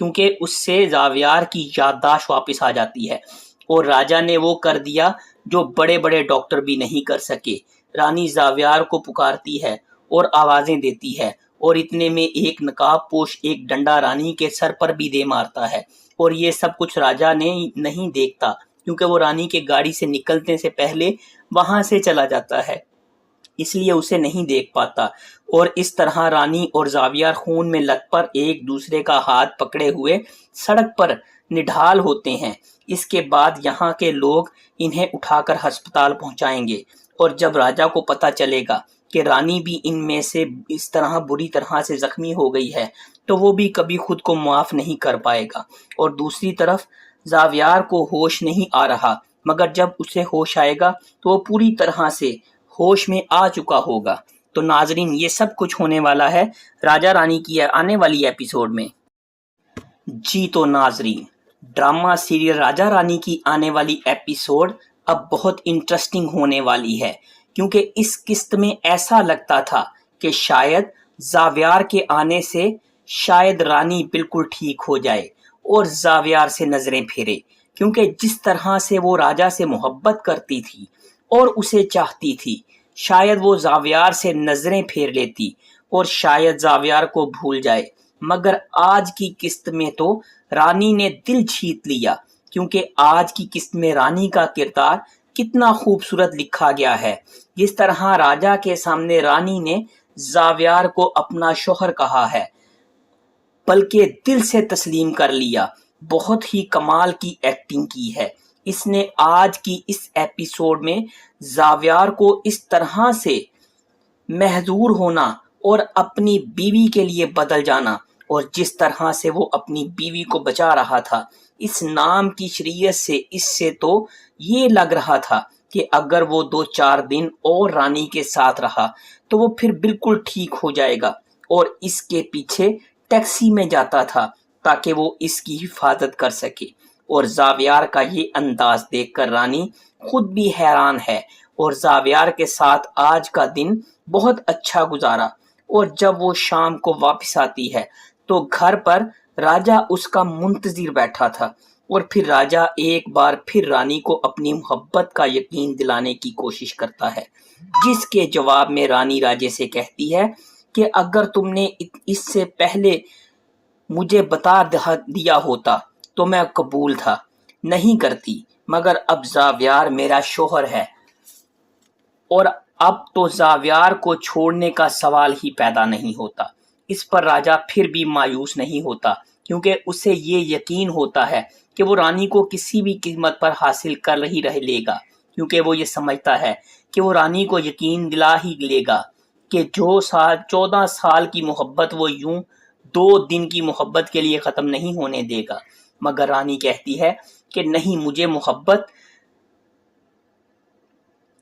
کیونکہ اس سے زاویار کی یادداشت واپس آ جاتی ہے، اور راجا نے وہ کر دیا جو بڑے بڑے ڈاکٹر بھی نہیں کر سکے۔ رانی زاویار کو پکارتی ہے اور آوازیں دیتی ہے، اور اتنے میں ایک نقاب پوش ایک ڈنڈا رانی کے سر پر بھی دے مارتا ہے، اور یہ سب کچھ راجا نے نہیں دیکھتا کیونکہ وہ رانی کے گاڑی سے نکلنے سے پہلے وہاں سے چلا جاتا ہے، اس لیے اسے نہیں دیکھ پاتا۔ اور اس طرح رانی اور زاویار خون میں لت پر ایک دوسرے کا ہاتھ پکڑے ہوئے سڑک پر نڈھال ہوتے ہیں۔ اس کے بعد یہاں کے لوگ انہیں اٹھا کر ہسپتال پہنچائیں گے، اور جب راجا کو پتہ چلے گا کہ رانی بھی ان میں سے اس طرح بری طرح سے زخمی ہو گئی ہے تو وہ بھی کبھی خود کو معاف نہیں کر پائے گا۔ اور دوسری طرف زاویار کو ہوش نہیں آ رہا، مگر جب اسے ہوش آئے گا تو وہ پوری طرح سے ہوش میں آ چکا ہوگا۔ تو ناظرین، یہ سب کچھ ہونے والا ہے راجا رانی کی آنے والی ایپیسوڈ میں۔ جی تو ناظرین، ڈرامہ سیریل راجا رانی کی آنے والی ایپیسوڈ اب بہت انٹرسٹنگ ہونے والی ہے، کیونکہ اس قسط میں ایسا لگتا تھا کہ شاید زاویار کے آنے سے شاید رانی بالکل ٹھیک ہو جائے اور زاویار سے نظریں پھیرے، کیونکہ جس طرح سے وہ راجا سے محبت کرتی تھی اور اسے چاہتی تھی، شاید وہ زاویار سے نظریں پھیر لیتی اور شاید زاویار کو بھول جائے۔ مگر آج کی قسط میں تو رانی نے دل جیت لیا، کیونکہ آج کی قسط میں رانی کا کردار کتنا خوبصورت لکھا گیا ہے۔ جس طرح راجا کے سامنے رانی نے زاویار کو اپنا شوہر کہا ہے، بلکہ دل سے تسلیم کر لیا، بہت ہی کمال کی ایکٹنگ کی ہے اس نے۔ آج کی اس ایپیسوڈ میں زاویار کو اس طرح سے محظور ہونا اور اپنی بیوی کے لیے بدل جانا، اور جس طرح سے وہ اپنی بیوی کو بچا رہا تھا اس نام کی شریعت سے، اس سے تو یہ لگ رہا تھا کہ اگر وہ 2-4 دن اور رانی کے ساتھ رہا تو وہ پھر بالکل ٹھیک ہو جائے گا، اور اس کے پیچھے ٹیکسی میں جاتا تھا تاکہ وہ اس کی حفاظت کر سکے۔ اور زاویار کا یہ انداز دیکھ کر رانی خود بھی حیران ہے، اور زاویار کے ساتھ آج کا دن بہت اچھا گزارا۔ اور جب وہ شام کو واپس آتی ہے تو گھر پر راجا اس کا منتظر بیٹھا تھا، اور پھر راجا ایک بار پھر رانی کو اپنی محبت کا یقین دلانے کی کوشش کرتا ہے، جس کے جواب میں رانی راجے سے کہتی ہے کہ اگر تم نے اس سے پہلے مجھے بتا دیا ہوتا تو میں قبول تھا نہیں کرتی، مگر اب زاویار میرا شوہر ہے، اور اب تو زاویار کو چھوڑنے کا سوال ہی پیدا نہیں ہوتا۔ اس پر راجا پھر بھی مایوس نہیں ہوتا، کیونکہ اسے یہ یقین ہوتا ہے کہ وہ رانی کو کسی بھی قیمت پر حاصل کر ہی رہ لے گا، کیونکہ وہ یہ سمجھتا ہے کہ وہ رانی کو یقین دلا ہی لے گا کہ جو 14 سال کی محبت وہ یوں 2 دن کی محبت کے لیے ختم نہیں ہونے دے گا۔ مگر رانی کہتی ہے کہ نہیں، مجھے محبت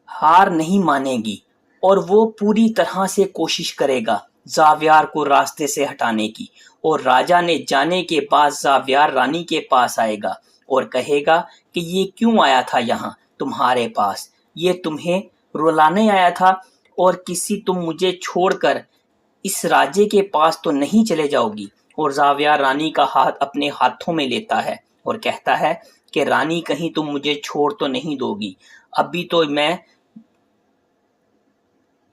ہار نہیں مانے گی، اور وہ پوری طرح سے کوشش کرے گا زاویار کو راستے سے ہٹانے کی۔ اور راجا نے جانے کے بعد زاویار رانی کے پاس آئے گا اور کہے گا کہ یہ کیوں آیا تھا یہاں تمہارے پاس، یہ تمہیں رلانے آیا تھا، اور کسی تم مجھے چھوڑ کر اس راجے کے پاس تو نہیں چلے جاؤ گی۔ اور زاویار رانی کا ہاتھ اپنے ہاتھوں میں لیتا ہے اور کہتا ہے کہ رانی، کہیں تم مجھے چھوڑ تو نہیں دو گی، ابھی تو میں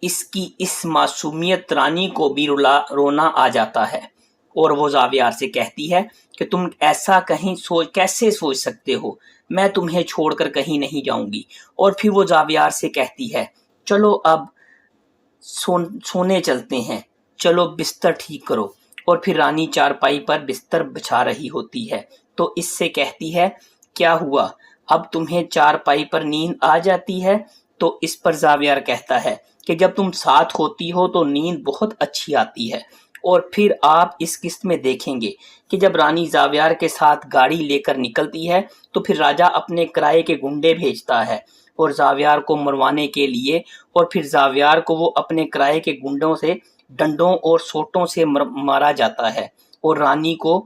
اس کی اس معصومیت رانی کو بھی رونا آ جاتا ہے۔ اور وہ زاویار سے کہتی ہے کہ تم ایسا کیسے سوچ سکتے ہو، میں تمہیں چھوڑ کر کہیں نہیں جاؤں گی۔ اور پھر وہ زاویار سے کہتی ہے چلو اب سونے چلتے ہیں، چلو بستر ٹھیک کرو۔ اور پھر رانی چارپائی پر بستر بچھا رہی ہوتی ہے تو اس سے کہتی ہے کیا ہوا، اب تمہیں چارپائی پر نیند آ جاتی ہے؟ تو اس پر زاویار کہتا ہے کہ جب تم ساتھ ہوتی ہو تو نیند بہت اچھی آتی ہے۔ اور پھر آپ اس قسط میں دیکھیں گے کہ جب رانی زاویار کے ساتھ گاڑی لے کر نکلتی ہے تو پھر راجا اپنے کرائے کے گنڈے بھیجتا ہے اور زاویار کو مروانے کے لیے، اور پھر زاویار کو وہ اپنے کرائے کے گنڈوں سے ڈنڈوں اور سوٹوں سے مارا جاتا ہے، اور رانی کو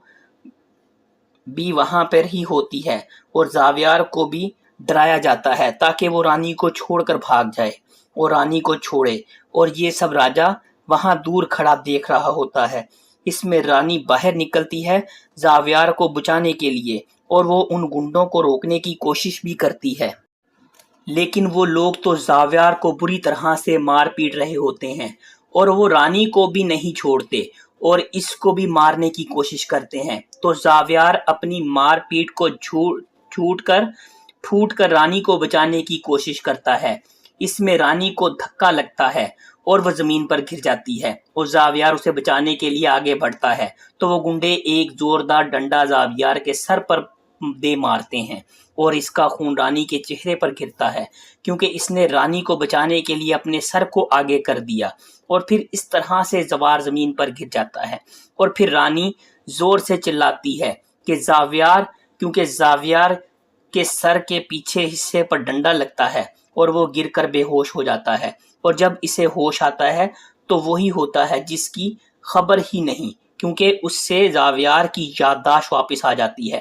بھی وہاں پر ہی ہوتی ہے، اور زاویار کو بھی ڈرایا جاتا ہے تاکہ وہ رانی کو چھوڑ کر بھاگ جائے اور رانی کو چھوڑے۔ اور یہ سب راجا وہاں دور کھڑا دیکھ رہا ہوتا ہے۔ اس میں رانی باہر نکلتی ہے زاویار کو بچانے کے لیے اور وہ ان گنڈوں کو روکنے کی کوشش بھی کرتی ہے، لیکن وہ لوگ تو زاویار کو بری طرح سے مار پیٹ رہے ہوتے ہیں اور وہ رانی کو بھی نہیں چھوڑتے اور اس کو بھی مارنے کی کوشش کرتے ہیں۔ تو زاویار اپنی مار پیٹ کو ٹھوٹ کر رانی کو بچانے کی کوشش کرتا ہے۔ اس میں رانی کو دھکا لگتا ہے اور وہ زمین پر گر جاتی ہے اور زاویار اسے بچانے کے لیے آگے بڑھتا ہے تو وہ گنڈے ایک زوردار ڈنڈا زاویار کے سر پر دے مارتے ہیں اور اس کا خون رانی کے چہرے پر گرتا ہے کیونکہ اس نے رانی کو بچانے کے لیے اپنے سر کو آگے کر دیا، اور پھر اس طرح سے زوار زمین پر گر جاتا ہے اور پھر رانی زور سے چلاتی ہے کہ زاویار، کیونکہ زاویار کے سر کے پیچھے حصے پر ڈنڈا لگتا ہے اور وہ گر کر بے ہوش ہو جاتا ہے، اور جب اسے ہوش آتا ہے تو وہی ہوتا ہے جس کی خبر ہی نہیں، کیونکہ اس سے زاویار کی یادداشت واپس آ جاتی ہے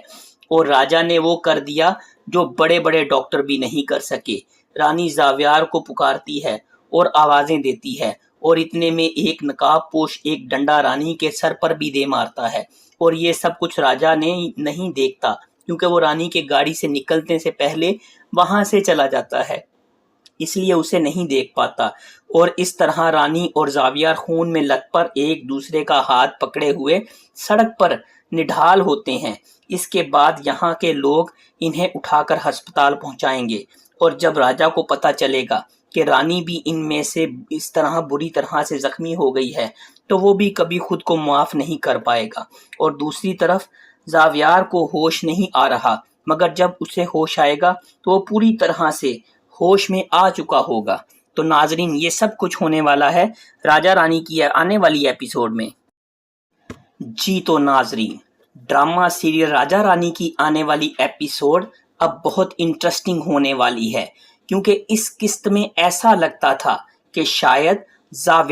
اور راجا نے وہ کر دیا جو بڑے بڑے ڈاکٹر بھی نہیں کر سکے۔ رانی زاویار کو پکارتی ہے اور آوازیں دیتی ہے اور اتنے میں ایک نقاب پوش ایک ڈنڈا رانی کے سر پر بھی دے مارتا ہے، اور یہ سب کچھ راجا نے نہیں دیکھتا کیونکہ وہ رانی کے گاڑی سے نکلنے سے پہلے وہاں سے چلا جاتا ہے، اس لیے اسے نہیں دیکھ پاتا، اور اس طرح رانی اور زاویار خون میں لت پر ایک دوسرے کا ہاتھ پکڑے ہوئے سڑک پر نڈھال ہوتے ہیں۔ اس کے بعد یہاں کے لوگ انہیں اٹھا کر ہسپتال پہنچائیں گے، اور جب راجا کو پتہ چلے گا کہ رانی بھی ان میں سے اس طرح بری طرح سے زخمی ہو گئی ہے تو وہ بھی کبھی خود کو معاف نہیں کر پائے گا۔ اور دوسری طرف زاویار کو ہوش نہیں آ رہا، مگر جب اسے ہوش آئے گا تو وہ پوری طرح سے ہوش میں آ چکا ہوگا۔ تو ناظرین، یہ سب کچھ ہونے والا ہے راجا رانی کی آنے والی ایپیسوڈ میں۔ جی تو ناظرین، ڈرامہ سیریل راجا رانی کی آنے والی ایپیسوڈ اب بہت انٹرسٹنگ ہونے والی ہے، کیونکہ اس قسط میں ایسا لگتا تھا کہ شاید زاویار